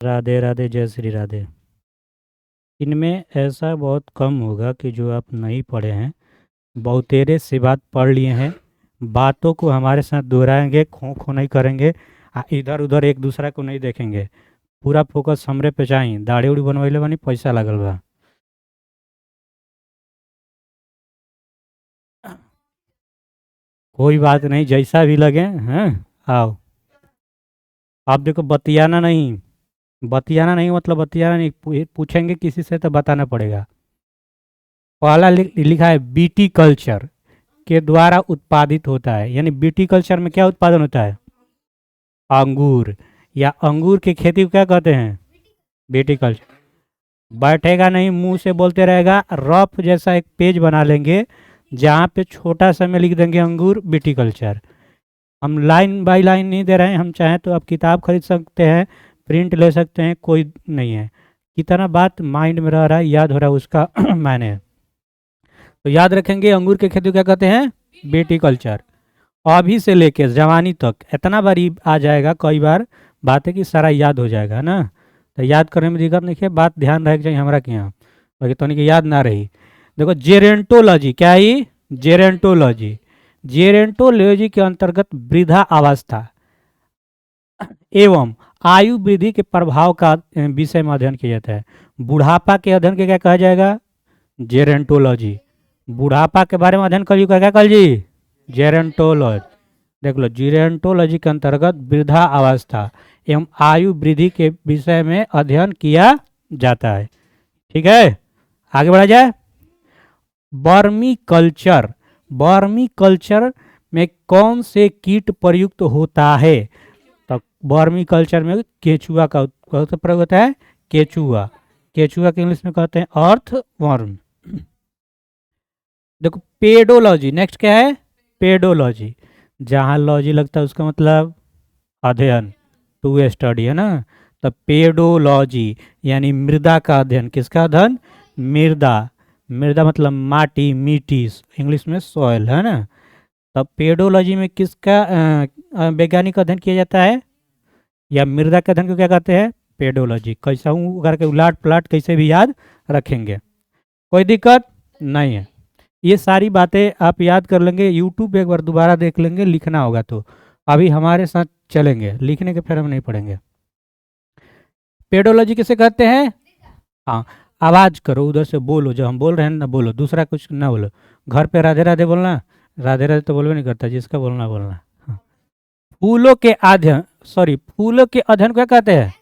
राधे राधे, जय श्री राधे। इनमें ऐसा बहुत कम होगा कि जो आप नहीं पढ़े हैं, बहुतेरे से बात पढ़ लिए हैं, बातों को हमारे साथ दोहराएंगे, खो खो नहीं करेंगे, इधर उधर एक दूसरा को नहीं देखेंगे। पूरा फोकस हमरे पे चाहिए। दाढ़ी उड़ी बनवैले बानी, पैसा लगल बा। कोई बात नहीं, जैसा भी लगे। हैं? आओ। आप देखो, बतियाना नहीं मतलब बतियाना नहीं, पूछेंगे किसी से तो बताना पड़ेगा। पहला लिखा है बीटी कल्चर के द्वारा उत्पादित होता है, यानी बीटी कल्चर में क्या उत्पादन होता है? अंगूर। या अंगूर की खेती को क्या कहते हैं? BT culture. बैठेगा नहीं, मुंह से बोलते रहेगा। रफ जैसा एक पेज बना लेंगे, जहाँ पे छोटा सा में लिख देंगे अंगूर बीटी कल्चर। हम लाइन बाय लाइन नहीं दे रहे हैं, हम चाहें तो आप किताब खरीद सकते हैं, प्रिंट ले सकते हैं, कोई नहीं है। कितना बात माइंड में रह रहा है, याद हो रहा है, उसका मायने है। तो याद रखेंगे, अंगूर की खेती को क्या कहते हैं? BT culture. अभी से लेके जवानी तक इतना बार आ जाएगा, कई बार बातें की सारा याद हो जाएगा ना। तो याद करने में दिक्कत नहीं है, बात ध्यान रख चाहिए हमारा कि यहाँ, बाकी तो नहीं याद ना रही। देखो, जेरेंटोलॉजी क्या है? जेरेंटोलॉजी। जेरेंटोलॉजी के अंतर्गत वृद्धा अवस्था एवं आयु वृद्धि के प्रभाव का विषय में अध्ययन किया जाता है। बुढ़ापा के अध्ययन के क्या कहा जाएगा? जेरेंटोलॉजी। बुढ़ापा के बारे में अध्ययन करिए, क्या कल जी? जेरेंटोलॉजी। देख लो, जीरेंटोलॉजी के अंतर्गत वृद्धा अवस्था एवं आयु वृद्धि के विषय में अध्ययन किया जाता है। ठीक है, आगे बढ़ा जाए। Vermi culture. वर्मी कल्चर में कौन से कीट प्रयुक्त होता है? तो वर्मी कल्चर में केचुआ का प्रयोग होता है। केचुआ। केचुआ के इंग्लिश में कहते हैं अर्थ वर्म। देखो, पेडोलॉजी नेक्स्ट क्या है? पेडोलॉजी। जहाँ लॉजी लगता है उसका मतलब अध्ययन, टू स्टडी है ना। तो पेडोलॉजी यानी मृदा का अध्ययन। किसका अध्ययन? मृदा। मृदा मतलब माटी, मिट्टी, इंग्लिश में सॉइल है ना। तब पेडोलॉजी में किसका वैज्ञानिक अध्ययन किया जाता है, या मृदा के अध्ययन को क्या कहते हैं? पेडोलॉजी। कैसा हूँ करके उलाट पलाट कैसे भी याद रखेंगे, कोई दिक्कत नहीं है। ये सारी बातें आप याद कर लेंगे, यूट्यूब पे एक बार दोबारा देख लेंगे, लिखना होगा तो। अभी हमारे साथ चलेंगे, लिखने के फिर हम नहीं पढ़ेंगे। पेडोलॉजी किसे कहते हैं? हाँ, आवाज करो, उधर से बोलो, जब हम बोल रहे हैं ना बोलो, दूसरा कुछ ना बोलो। घर पे राधे राधे बोलना, राधे राधे तो बोलवे नहीं करता, जिसका बोलना बोलना। हाँ। फूलों के अध्ययन, सॉरी, फूलों के अध्ययन को क्या कहते हैं?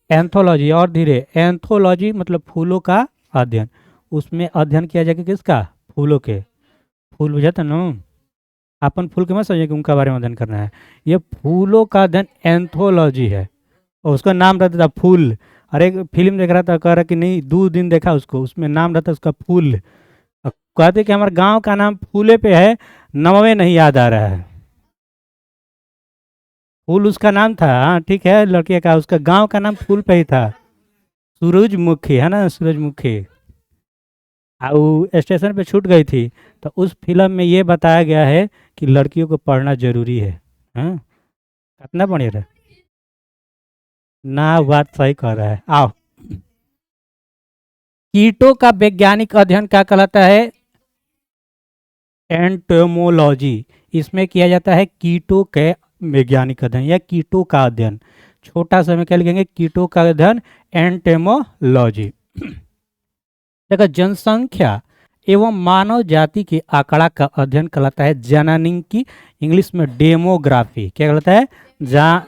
एंथोलॉजी। और धीरे, एंथोलॉजी मतलब फूलों का अध्ययन। उसमें अध्ययन किया जाएगा किसका? फूलों के। फूल बुझाता ना, अपन फूल के मत समझिए कि उनका बारे में अध्ययन करना है। ये फूलों का अध्ययन एंथोलॉजी है, और उसका नाम रहता था फूल। अरे एक फिल्म देख रहा था, कह रहा कि नहीं, 2 दिन देखा उसको, उसमें नाम रहता उसका फूल। अब कहते कि हमारे गांव का नाम फूले पे है, नमवे नहीं याद आ रहा है। फूल उसका नाम था, हाँ ठीक है, लड़के का, उसका गांव का नाम फूल पे ही था। सूरजमुखी है ना, सूरजमुखी। स्टेशन पे छूट गई थी। तो उस फिल्म में ये बताया गया है कि लड़कियों को पढ़ना जरूरी है। हाँ, कितना बढ़िया रहा ना, बात सही कह रहा है। आओ, कीटों का वैज्ञानिक अध्ययन क्या कहलाता है? एंटोमोलॉजी। इसमें किया जाता है कीटों के वैज्ञानिक अध्ययन या कीटों का अध्ययन। छोटा सा में क्या लिखेंगे? कीटों का अध्ययन, एंटेमोलॉजी। देखो, जनसंख्या एवं मानव जाति के आंकड़ा का अध्ययन कहलाता है जननांकी, इंग्लिश में डेमोग्राफी। क्या कहलाता है? जहाँ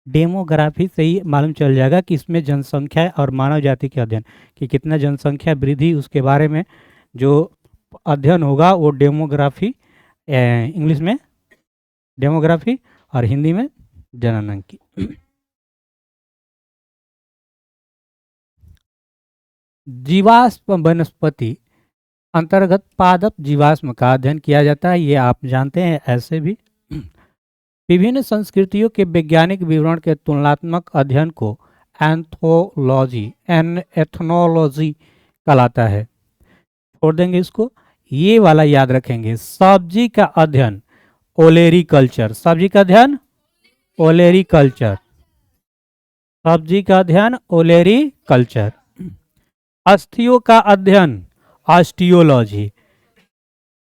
डेमोग्राफी से ही मालूम चल जाएगा कि इसमें जनसंख्या और मानव जाति के अध्ययन कि कितना जनसंख्या वृद्धि, उसके बारे में जो अध्ययन होगा वो डेमोग्राफी, इंग्लिश में डेमोग्राफी और हिंदी में जननांकी। जीवाश्म वनस्पति अंतर्गत पादप जीवाश्म का अध्ययन किया जाता है, ये आप जानते हैं। ऐसे भी विभिन्न संस्कृतियों के वैज्ञानिक विवरण के तुलनात्मक अध्ययन को एथनोलॉजी कहलाता है। छोड़ देंगे इसको, ये वाला याद रखेंगे। सब्जी का अध्ययन ओलेरी कल्चर। सब्जी का अध्ययन ओलेरी कल्चर। सब्जी का अध्ययन ओलेरी कल्चर। अस्थियों का अध्ययन ऑस्टियोलॉजी।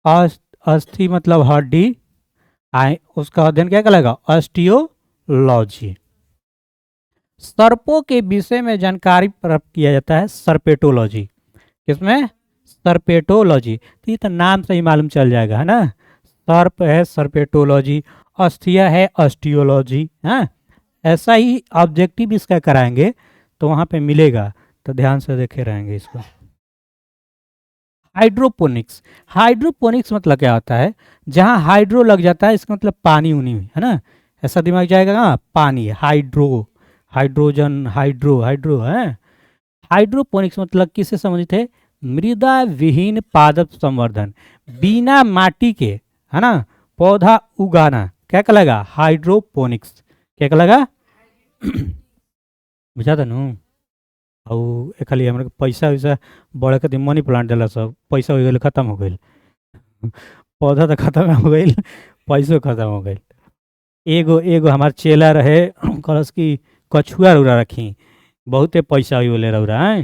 अस्थि मतलब हड्डी, उसका अध्ययन क्या कहलाएगा? ऑस्टियोलॉजी। सर्पों के विषय में जानकारी प्राप्त किया जाता है सर्पेटोलॉजी। किसमें? सर्पेटोलॉजी। तो ये तो नाम से ही मालूम चल जाएगा, है ना। सर्प है सर्पेटोलॉजी, अस्थिया है ऑस्टियोलॉजी। हाँ, ऐसा ही ऑब्जेक्टिव इसका कराएंगे तो वहाँ पे मिलेगा, तो ध्यान से देखे रहेंगे इसको। हाइड्रोपोनिक्स। हाइड्रोपोनिक्स मतलब क्या होता है? जहाँ हाइड्रो लग जाता है इसका मतलब पानी उनी, है ना। ऐसा दिमाग जाएगा ना, पानी हाइड्रो, हाइड्रोजन, हाइड्रो हाइड्रो है। हाइड्रोपोनिक्स मतलब किससे संबंधित है? मृदा विहीन पादप संवर्धन, बिना माटी के, है ना, पौधा उगाना, क्या कहलाएगा? हाइड्रोपोनिक्स। क्या कहलाएगा? बुझा था नू। और खाली हमारे पैसा वैसा बढ़े खातिर मनी प्लांट दिला, सब पैसा हो गए खत्म हो गए। पौधा तो खत्म हो गई, पैसों खत्म हो गई। एगो एगो हमार चेला रहे, कलस की कछुआ रौरा रखी, बहुते पैसा हो ले रौरा है।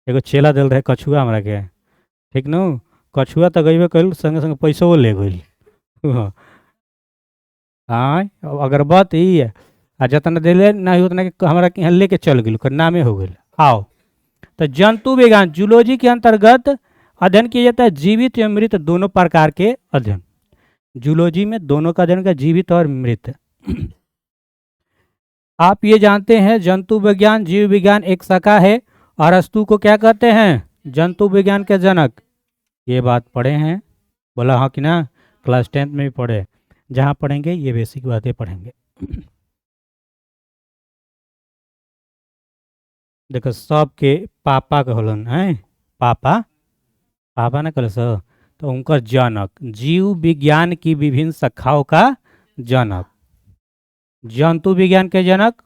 एगो चेला दिल रहे कछुआ हमरा के, ठीक न। कछुआ तो गई कल संगे संगे पैसो ले गई। हाँ, अगर बात यही है, आ जतना दिले नहीं उतना के हमारा के यहाँ लेके चल गई, नामे हो गई। आओ, तो जंतु विज्ञान जूलॉजी के अंतर्गत अध्ययन किया जाता है जीवित एवं मृत दोनों प्रकार के अध्ययन। जूलॉजी में दोनों का अध्ययन का, जीवित और मृत। आप ये जानते हैं जंतु विज्ञान जीव विज्ञान एक शाखा है। अरस्तु को क्या कहते हैं? जंतु विज्ञान के जनक। ये बात पढ़े हैं? बोला हाँ कि ना? क्लास 10th में भी पढ़े। जहाँ पढ़ेंगे ये बेसिक बातें पढ़ेंगे। देखो सबके पापा का होलन है, पापा, पापा ना कल सो, तो उनका जनक, जीव विज्ञान की विभिन्न शाखाओं का जनक। जंतु विज्ञान के जनक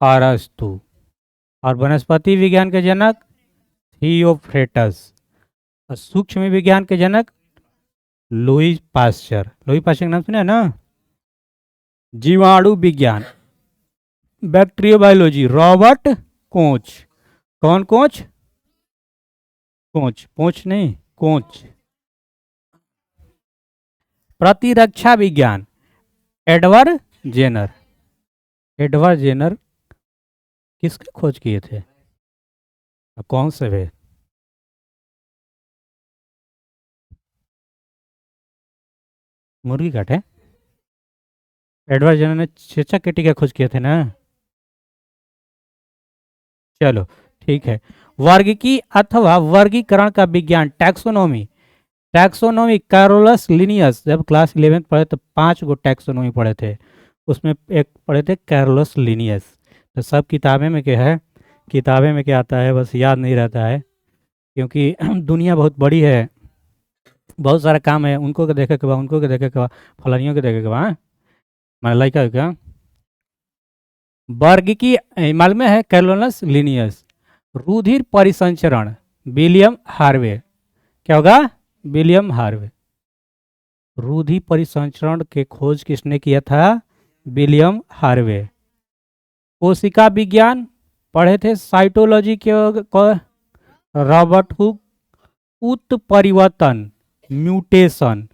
अरस्तु, और वनस्पति विज्ञान के जनक थियोफ्रेटस, और सूक्ष्म विज्ञान के जनक लुई पास्चर। लुई पास्चर का नाम सुना है ना। जीवाणु विज्ञान बैक्टीरियोबायोलॉजी रॉबर्ट कोच। कौन कोच? कोच, पोच नहीं, कोच। प्रतिरक्षा विज्ञान एडवर्ड जेनर। एडवर्ड जेनर किसके खोज किए थे? कौन से वे? मुर्गी काटे? एडवर्ड जेनर ने चेचा केटी का खोज किए थे ना। चलो ठीक है। वर्गीकी अथवा वर्गीकरण का विज्ञान टैक्सोनॉमी। टैक्सोनॉमी कैरोलस लिनियस, जब क्लास 11 पढ़े तो 5 गो टैक्सोनॉमी पढ़े थे, उसमें एक पढ़े थे कैरोलस लिनियस। तो सब किताबें में क्या है, किताबें में क्या आता है बस याद नहीं रहता है, क्योंकि दुनिया बहुत बड़ी है, बहुत सारा काम है, उनको के देखे के बा, उनको के देखे के बा, फलानियों के देखे के बा। मैंने लाइका क्या वर्गीकी मालूम है? Carolus Linnaeus. रुधिर परिसंचरण विलियम हार्वे। क्या होगा? William Harvey. रुधिर परिसंचरण के खोज किसने किया था? William Harvey. कोशिका विज्ञान पढ़े थे साइटोलॉजी के रॉबर्ट हुक। उत्परिवर्तन mutation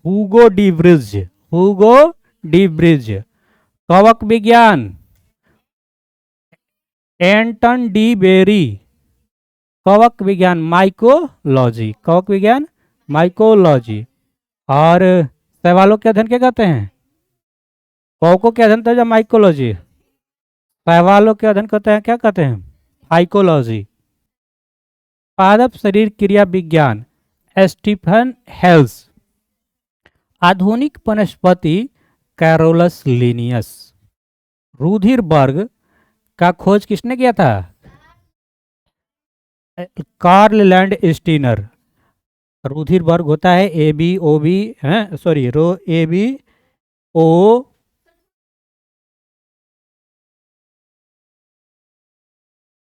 Hugo de Vries. Hugo de Vries. कवक विज्ञान एंटन डी बेरी। कवक विज्ञान माइकोलॉजी। कवक विज्ञान माइकोलॉजी। और सवालों के अध्ययन क्या कहते हैं? कवकों के अध्ययन तो जब माइकोलॉजी, सवालों के अध्ययन करते हैं क्या कहते हैं? फाइकोलॉजी। पादप शरीर क्रिया विज्ञान स्टीफन हेल्स। आधुनिक वनस्पति कैरोलस लिनियस। रुधिर वर्ग का खोज किसने किया था? Karl Landsteiner. रुधिर वर्ग होता है ए बी ओ बी, है सॉरी रो ए बी ओ,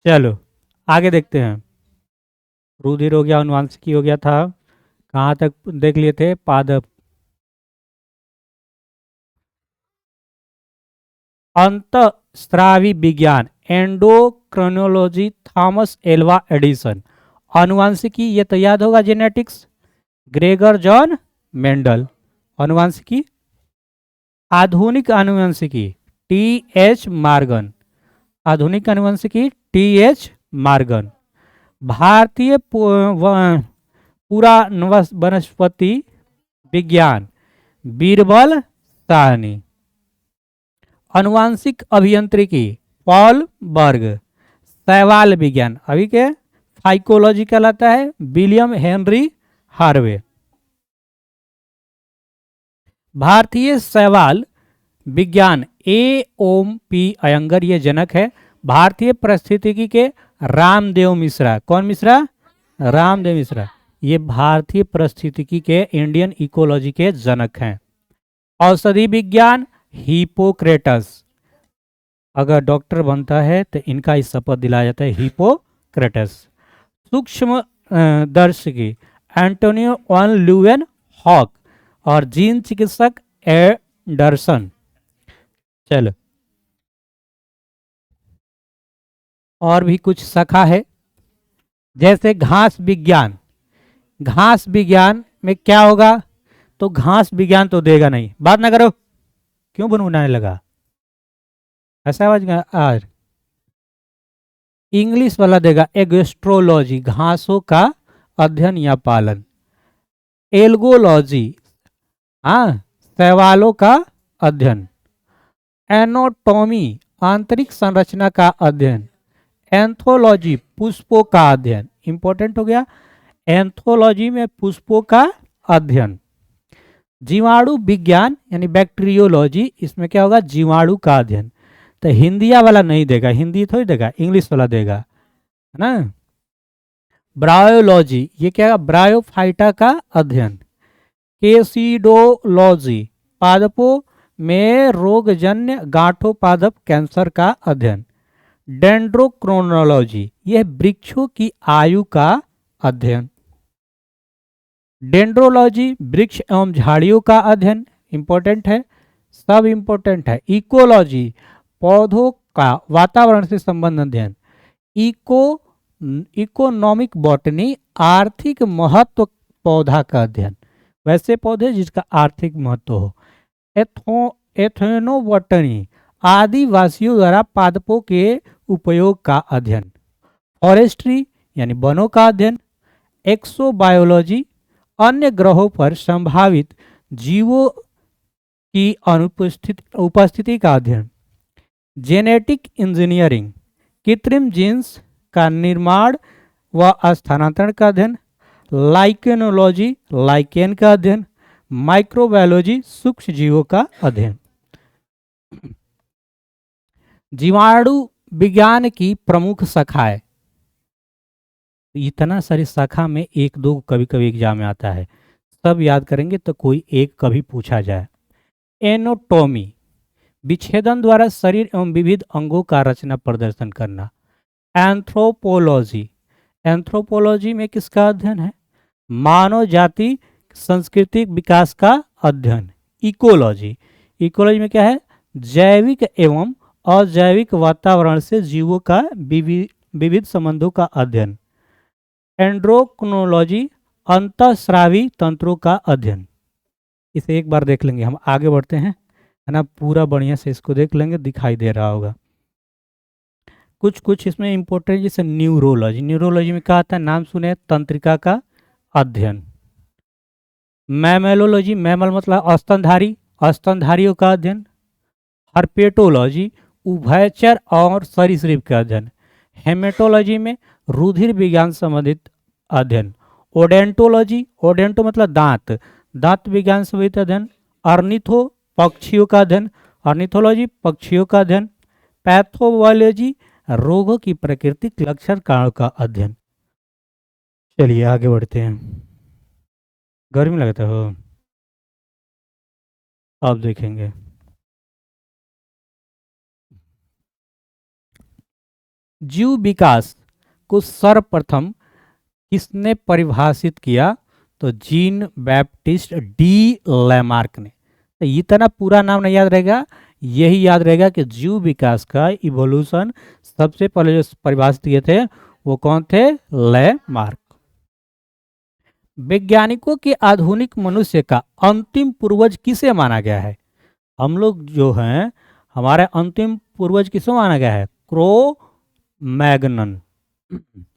चलो आगे देखते हैं। रुधिर हो गया, अनुवांशिकी हो गया था, कहाँ तक देख लिए थे? पादप। अंतःस्रावी विज्ञान एंडोक्रोनोलॉजी थॉमस एल्वा एडिसन। आनुवांशिकी ये तो याद होगा, जेनेटिक्स ग्रेगर जॉन मेंडल। आनुवांशिकी, आधुनिक आनुवंशिकी टी एच मार्गन। आधुनिक आनुवंशिकी टी एच मार्गन। भारतीय वनस्पति विज्ञान बीरबल साहनी। अनुवांशिक अभियांत्रिकी पॉल बर्ग। शैवाल विज्ञान अभी के फाइकोलॉजी कहलाता है, विलियम हेनरी हार्वे। भारतीय शैवाल विज्ञान ए ओम पी अयंगर ये जनक है। भारतीय पारिस्थितिकी के रामदेव मिश्रा। कौन मिश्रा? रामदेव मिश्रा। ये भारतीय पारिस्थितिकी के इंडियन इकोलॉजी के जनक हैं। औषधि विज्ञान हिपोक्रेटस। अगर डॉक्टर बनता है तो इनका इस शपथ दिलाया जाता है, हिपोक्रेटस। सूक्ष्म दर्शकी एंटोनियो वन ल्यूवेन हॉक और जीन चिकित्सक एंडरसन। चलो, और भी कुछ शाखा है, जैसे घास विज्ञान। घास विज्ञान में क्या होगा? तो घास विज्ञान तो देगा नहीं, बात ना करो, क्यों बनवाने लगा ऐसा आवाज आज। इंग्लिश वाला देगा एग्रोस्ट्रोलॉजी, घासों का अध्ययन या पालन। एल्गोलॉजी, हाँ, शैवालों का अध्ययन। एनाटॉमी, आंतरिक संरचना का अध्ययन। एंथोलॉजी, पुष्पों का अध्ययन। इंपॉर्टेंट हो गया, एंथोलॉजी में पुष्पों का अध्ययन। जीवाणु विज्ञान यानी बैक्टीरियोलॉजी, इसमें क्या होगा? जीवाणु का अध्ययन। तो हिंदिया वाला नहीं देगा, हिंदी थोड़ी देगा, इंग्लिश वाला देगा, है ना। ब्रायोलॉजी, ये क्या है? ब्रायोफाइटा का अध्ययन। केसिडोलॉजी, पादपों में रोगजन्य गांठों पादप कैंसर का अध्ययन। डेंड्रोक्रोनोलॉजी, यह वृक्षों की आयु का अध्ययन। डेंड्रोलॉजी, वृक्ष एवं झाड़ियों का अध्ययन, इंपॉर्टेंट है, सब इंपॉर्टेंट है। इकोलॉजी, पौधों का वातावरण से संबंध अध्ययन। इकोनॉमिक बॉटनी, आर्थिक महत्व पौधा का अध्ययन, वैसे पौधे जिसका आर्थिक महत्व हो। एथनोबॉटनी, आदिवासियों द्वारा पादपों के उपयोग का अध्ययन। फॉरेस्ट्री यानी वनों का अध्ययन। एक्सोबायोलॉजी, अन्य ग्रहों पर संभावित जीवों की उपस्थिति का अध्ययन। जेनेटिक इंजीनियरिंग, कृत्रिम जीन्स का निर्माण व स्थानांतरण का अध्ययन। लाइकेनोलॉजी, लाइकेन का अध्ययन। माइक्रोबायोलॉजी, सूक्ष्म जीवों का अध्ययन। जीवाणु विज्ञान की प्रमुख शाखाएं। इतना सारी शाखा में एक दो कभी कभी एग्जाम में आता है, सब याद करेंगे तो कोई एक कभी पूछा जाए। एनाटॉमी, विच्छेदन द्वारा शरीर एवं विविध अंगों का रचना प्रदर्शन करना। एंथ्रोपोलॉजी, एंथ्रोपोलॉजी में किसका अध्ययन है? मानव जाति सांस्कृतिक विकास का अध्ययन। इकोलॉजी, इकोलॉजी में क्या है? जैविक एवं अजैविक वातावरण से जीवों का विविध संबंधों का अध्ययन। एंड्रोक्रोनोलॉजी, अंतःस्रावी तंत्रों का अध्ययन। इसे एक बार देख लेंगे, हम आगे बढ़ते हैं, है ना, पूरा बढ़िया से इसको देख लेंगे, दिखाई दे रहा होगा। कुछ कुछ इसमें इंपॉर्टेंट, जैसे न्यूरोलॉजी, न्यूरोलॉजी में क्या आता है? नाम सुने, तंत्रिका का अध्ययन। मैमेलोलॉजी, मैमल मतलब स्तनधारी, स्तनधारियों का अध्ययन। हर्पेटोलॉजी, उभयचर और सरीसृप का अध्ययन। हेमेटोलॉजी में रुधिर विज्ञान संबंधित अध्ययन। ओडेंटोलॉजी, ओडेंटो मतलब दांत, दांत विज्ञान संबंधित अध्ययन। अर्निथो, पक्षियों का अध्ययन, अर्निथोलॉजी, पक्षियों का अध्ययन। पैथोलॉजी, रोगों की प्राकृतिक लक्षण कारणों का अध्ययन। चलिए आगे बढ़ते हैं। गर्मी लगता हो, अब देखेंगे। जीव विकास को सर्वप्रथम किसने परिभाषित किया? तो जीन बैप्टिस्ट डी लैमार्क ने। तो इतना पूरा नाम नहीं याद रहेगा, यही याद रहेगा कि जीव विकास का इवोल्यूशन सबसे पहले जो परिभाषित किए थे वो कौन थे? लैमार्क। वैज्ञानिकों के आधुनिक मनुष्य का अंतिम पूर्वज किसे माना गया है? हम लोग जो हैं, हमारे अंतिम पूर्वज किसे माना गया है? क्रो मैगनन,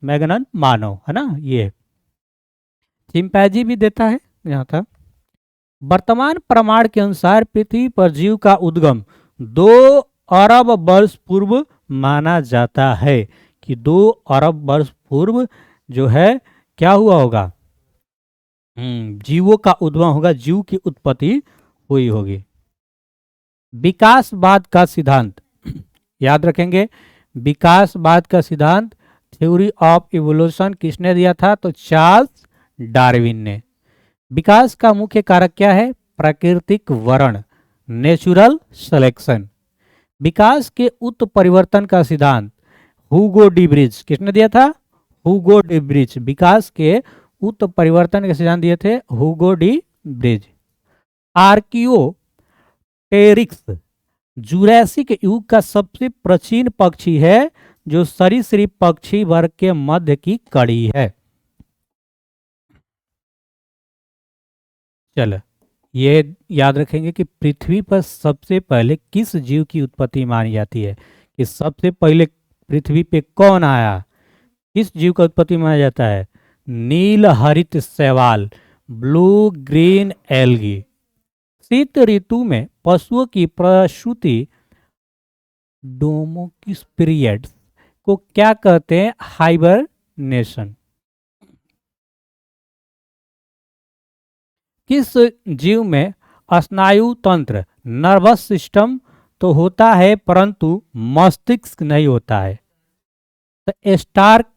मैगनन मानव, है ना? ये चिंपैंजी भी देता है यहाँ था। वर्तमान प्रमाण के अनुसार पृथ्वी पर जीव का उद्गम 2 अरब वर्ष पूर्व माना जाता है, कि 2 अरब वर्ष पूर्व जो है क्या हुआ होगा? जीवों का उद्गम होगा, जीव की उत्पत्ति हुई होगी। विकासवाद का सिद्धांत याद रखेंगे। विकासवाद का सिद्धांत, थ्योरी ऑफ इवोल्यूशन, किसने दिया था? तो चार्ल्स डार्विन ने। विकास का मुख्य कारक क्या है? प्राकृतिक वर्ण, नेचुरल सिलेक्शन। विकास के उत्परिवर्तन का सिद्धांत हुगो डी ब्रिज, किसने दिया था? हुगो डी ब्रिज। विकास के उत्परिवर्तन के सिद्धांत दिए थे हुगो डी ब्रिज। आर्कियोटेरिक्स जुरैसिक युग का सबसे प्राचीन पक्षी है, जो सरीसृप पक्षी वर्ग के मध्य की कड़ी है। चलो, ये याद रखेंगे कि पृथ्वी पर सबसे पहले किस जीव की उत्पत्ति मानी जाती है, कि सबसे पहले पृथ्वी पे कौन आया, किस जीव का उत्पत्ति माना जाता है? नील हरित शैवाल, ब्लू ग्रीन एल्गी। शीत ऋतु में पशुओं की प्रसूति डोमोकिस पीरियड को क्या कहते हैं? हाइबरनेशन। किस जीव में स्नायु तंत्र, नर्वस सिस्टम तो होता है परंतु मस्तिष्क नहीं होता है? तो स्टारफिश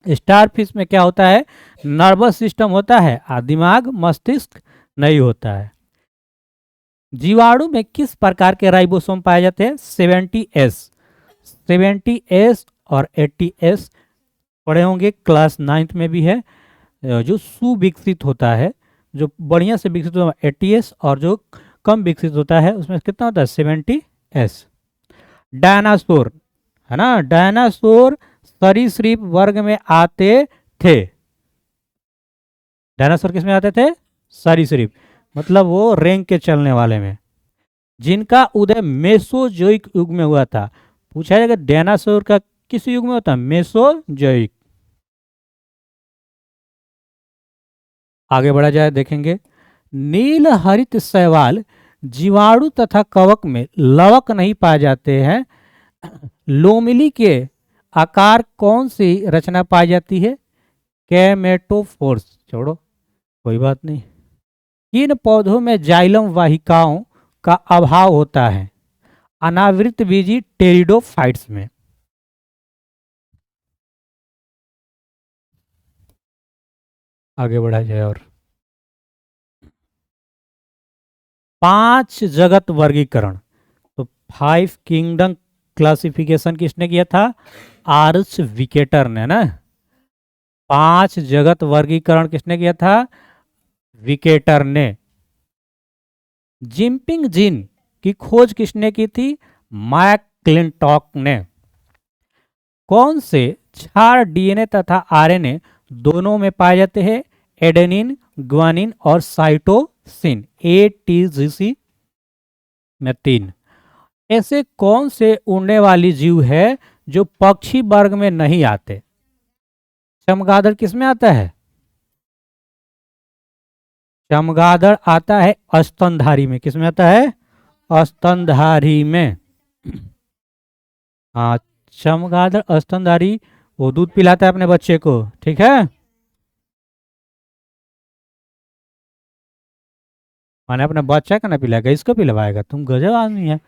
स्टारफिश में क्या होता है? नर्वस सिस्टम होता है और दिमाग, मस्तिष्क नहीं होता है। जीवाणु में किस प्रकार के राइबोसोम पाए जाते हैं? 70S, 70S और 80S पढ़े होंगे, क्लास 9th में भी है। जो सुविकसित होता है, जो बढ़िया से विकसित होता है 80S, और जो कम विकसित होता है उसमें कितना होता है? 70S। डायनासोर, है ना? डायनासोर सरीसृप वर्ग में आते थे। डायनासोर किस में आते थे? सरीसृप, मतलब वो रेंग के चलने वाले में। जिनका उदय मेसोजोइक युग में हुआ था। पूछा जाएगा डायनासोर का किस युग में होता है? मेसोजोइक। आगे बढ़ा जाए, देखेंगे। नील हरित शैवाल जीवाणु तथा कवक में लवक नहीं पाए जाते हैं। लोमिली के आकार कौन सी रचना पाई जाती है? कैमेटोफोर्स, छोड़ो कोई बात नहीं। किन पौधों में जाइलम वाहिकाओं का अभाव होता है? अनावृत बीजी टेरिडोफाइट्स में। आगे बढ़ा जाए, और 5 जगत वर्गीकरण, तो 5 किंगडम क्लासिफिकेशन किसने किया था? आर्च विकेटर ने ना। 5 जगत वर्गीकरण किसने किया था? विकेटर ने। जिम्पिंग जीन की खोज किसने की थी? मैकक्लिंटॉक ने। कौन से क्षार डीएनए तथा आरएनए दोनों में पाए जाते हैं? एडेनिन, ग्वानिन और साइटोसिन, ATGC में 3। ऐसे कौन से उड़ने वाली जीव है जो पक्षी वर्ग में नहीं आते? चमगादड़ किस में आता है? चमगादड़ आता है स्तनधारी में। किस में आता है? स्तनधारी में। हाँ, चमगादड़ स्तनधारी, वो दूध पिलाता है अपने बच्चे को, ठीक है? माने अपने बच्चा का ना पिलाएगा, इसको पिलवाएगा? तुम गजब आदमी है।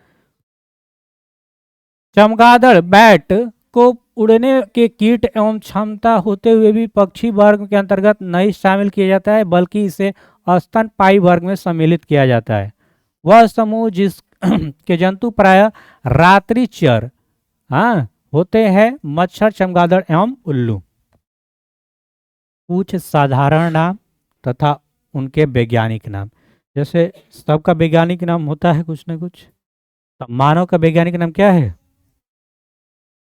चमगादड़ बैट को उड़ने के कीट एवं क्षमता होते हुए भी पक्षी वर्ग के अंतर्गत नहीं शामिल किया जाता है, बल्कि इसे स्तनपायी वर्ग में सम्मिलित किया जाता है। वह समूह जिस के जंतु प्राय रात्रिचर होते हैं मच्छर, चमगादड़ एवं उल्लू। कुछ साधारण नाम तथा उनके वैज्ञानिक नाम। जैसे सबका वैज्ञानिक नाम होता है कुछ ना कुछ, तो मानव का वैज्ञानिक नाम क्या है?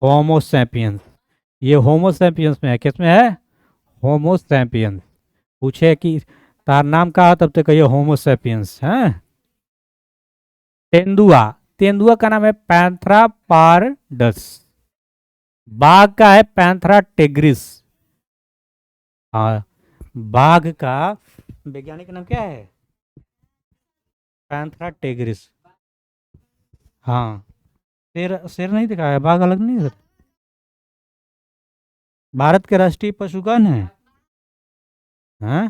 Homo sapiens. ये होमो सैपियंस में है, किसमें है? Homo sapiens. पूछे कि तार नाम का, तब तो कहिए होमो सैपियंस है। तेंदुआ, तेंदुआ का नाम है पैंथरा पारडस। बाघ का है पैंथरा टिग्रिस। हाँ, बाघ का वैज्ञानिक नाम क्या है? Panthera tigris. हाँ, शेर, शेर नहीं दिखाया, बाघ अलग नहीं है। भारत के राष्ट्रीय पशु कौन है? हाँ,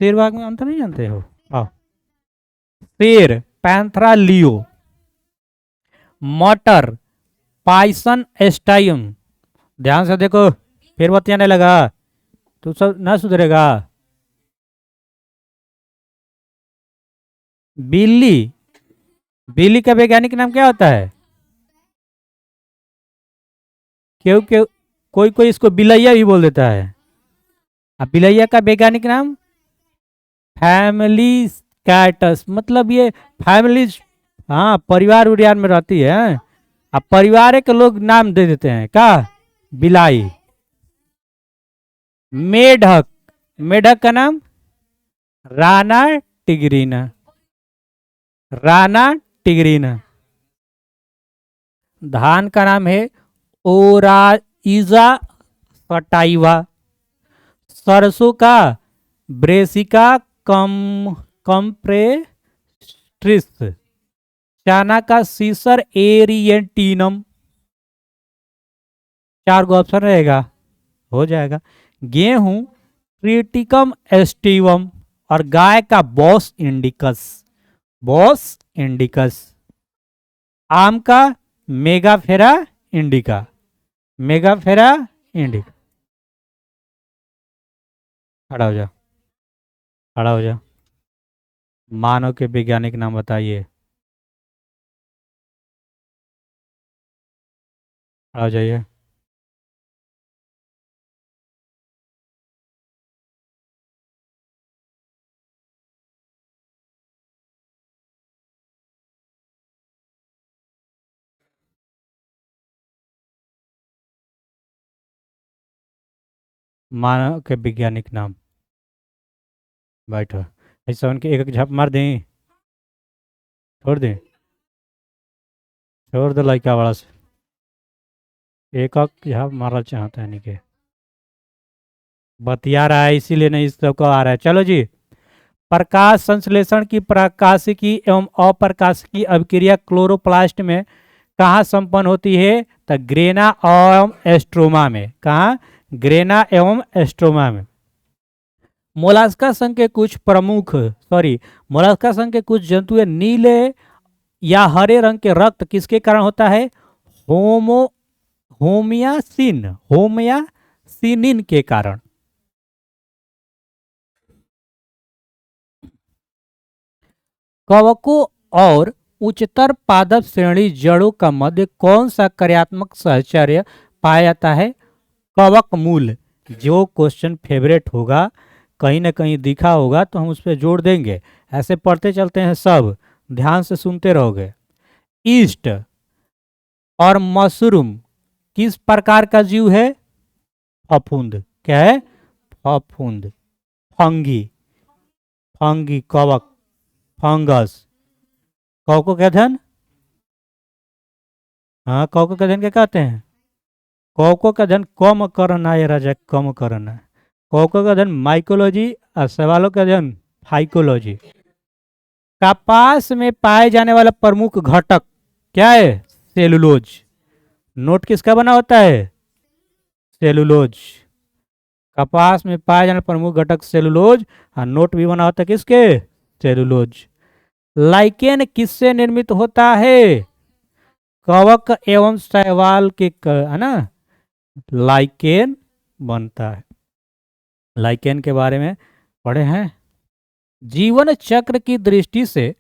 शेर बाघ में अंतर नहीं जानते हो? आओ। शेर पैंथरा लियो। मटर पाइसन एस्टाइम। ध्यान से देखो, फिर बतियाने लगा तो सब ना सुधरेगा। बिल्ली, बिल्ली का वैज्ञानिक नाम क्या होता है? क्यों कोई कोई इसको बिलैया भी बोल देता है। अब बिलैया का वैज्ञानिक नाम फैमिली कैटस, मतलब ये फैमिली, हाँ, परिवार उरिवार में रहती है। अब परिवार के लोग नाम दे देते हैं क्या? बिलाई। मेढक, मेढक का नाम राना टिगरीना। राना टिगरीना। धान का नाम है ओराइजा सटाइवा। सरसों का ब्रेसिका कम कंप्रेस्ट्रिस। चाना का सीसर एरिएंटिनम। 4 गो ऑप्शन रहेगा, हो जाएगा। गेहूं ट्रिटिकम एस्टिवम। और गाय का बॉस इंडिकस, बॉस इंडिकस। आम का मेगाफेरा इंडिका, मेगाफेरा इंडिका। खड़ा हो जा, खड़ा हो जा। मानव के वैज्ञानिक नाम बताइए। खड़ा हो जाइए। मानव के वैज्ञानिक नाम। बैठो, ऐसा उनके एक एक झप मार दें, छोड़ दें, छोड़ दो लड़का बड़ा से। एक एक झप मारना चाहता है नहीं के, बतिया रहा है इसीलिए नहीं सबको आ रहा है। चलो जी। प्रकाश संश्लेषण की प्रकाशिकी एवं अप्रकाशिकी अभिक्रिया क्लोरोप्लास्ट में कहाँ संपन्न होती है? तो ग्रेना एवं एस्ट्रोमा में। कहाँ? ग्रेना एवं एस्ट्रोमा में। मोलास्का संघ के कुछ प्रमुख, सॉरी, मोलास्का संघ के कुछ जंतु नीले या हरे रंग के रक्त किसके कारण होता है? होमो होमियासिन, होमियासिनिन के कारण। कवकों और उच्चतर पादप श्रेणी जड़ों का मध्य कौन सा कार्यात्मक सहचर्य पाया जाता है? कवक मूल। जो क्वेश्चन फेवरेट होगा, कहीं ना कहीं दिखा होगा तो हम उस पर जोड़ देंगे। ऐसे पढ़ते चलते हैं, सब ध्यान से सुनते रहोगे। ईस्ट और मशरूम किस प्रकार का जीव है? फफूंद। क्या है? फफूंद। फंगी, फंगी कवक, फंगस। कवकों का अध्ययन, हाँ, कवकों का अध्ययन क्या कहते हैं? कवकों का अध्ययन कम करना है राजा, कम करना है। कवकों का अध्ययन माइकोलॉजी और सवालों का अध्ययन फाइकोलॉजी। कपास में पाए जाने वाला प्रमुख घटक क्या है? सेलुलोज। नोट किसका बना होता है? सेलुलोज। कपास में पाए जाने वाला प्रमुख घटक सेलुलोज, और नोट भी बना होता है किसके? सेलुलोज। लाइकेन किससे निर्मित होता है? कवक एवं शैवाल के है ना, लाइकेन बनता है। लाइकेन के बारे में पढ़े हैं। जीवन चक्र की दृष्टि से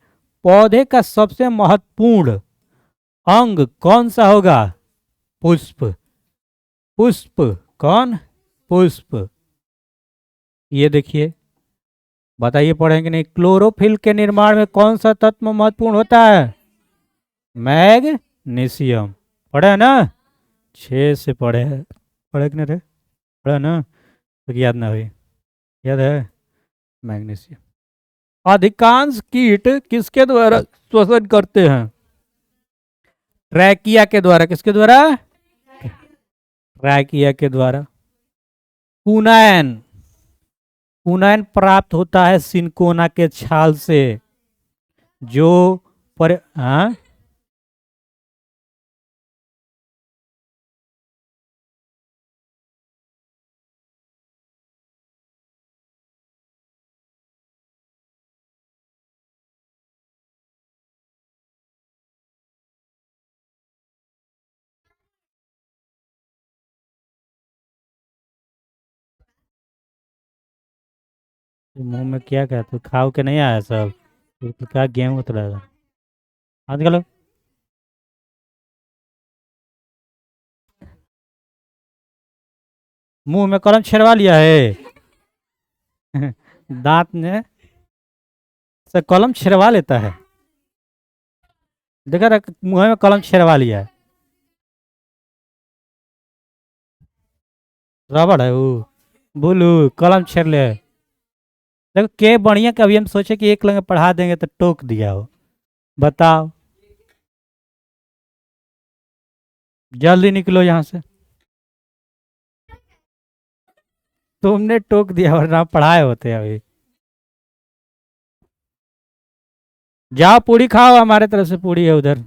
पौधे का सबसे महत्वपूर्ण अंग कौन सा होगा? पुष्प। पुष्प कौन? पुष्प। ये देखिए, बताइए पढ़ेंगे नहीं? क्लोरोफिल के निर्माण में कौन सा तत्व महत्वपूर्ण होता है? मैग्नीशियम। पढ़े है ना? 6 से पढ़े है। पढ़े कि नहीं रे? पढ़े ना? तो याद ना हुई? याद है? मैग्नीशियम। अधिकांश कीट किसके द्वारा श्वसन करते हैं? ट्रैकिया के द्वारा। किसके द्वारा? ट्रैकिया के द्वारा। कुनैन। कुनैन प्राप्त होता है सिनकोना के छाल से, जो हाँ, तो मुंह में क्या कहते हो? खाओ के नहीं आया सब? तो क्या गेहूं उतरा है आजकल? मुंह में कलम छेड़वा लिया है? दांत ने से कलम छेड़वा लेता है। देखा मुंह में कलम छेड़वा लिया है। रबड़ है वो? बोलू कलम छेड़ ले। देखो के बढ़िया, कभी हम सोचे कि एक लगे पढ़ा देंगे तो टोक दिया हो। बताओ, जल्दी निकलो यहाँ से। तुमने टोक दिया वरना पढ़ाए होते अभी। जाओ पूरी खाओ, हमारे तरफ से पूरी है उधर।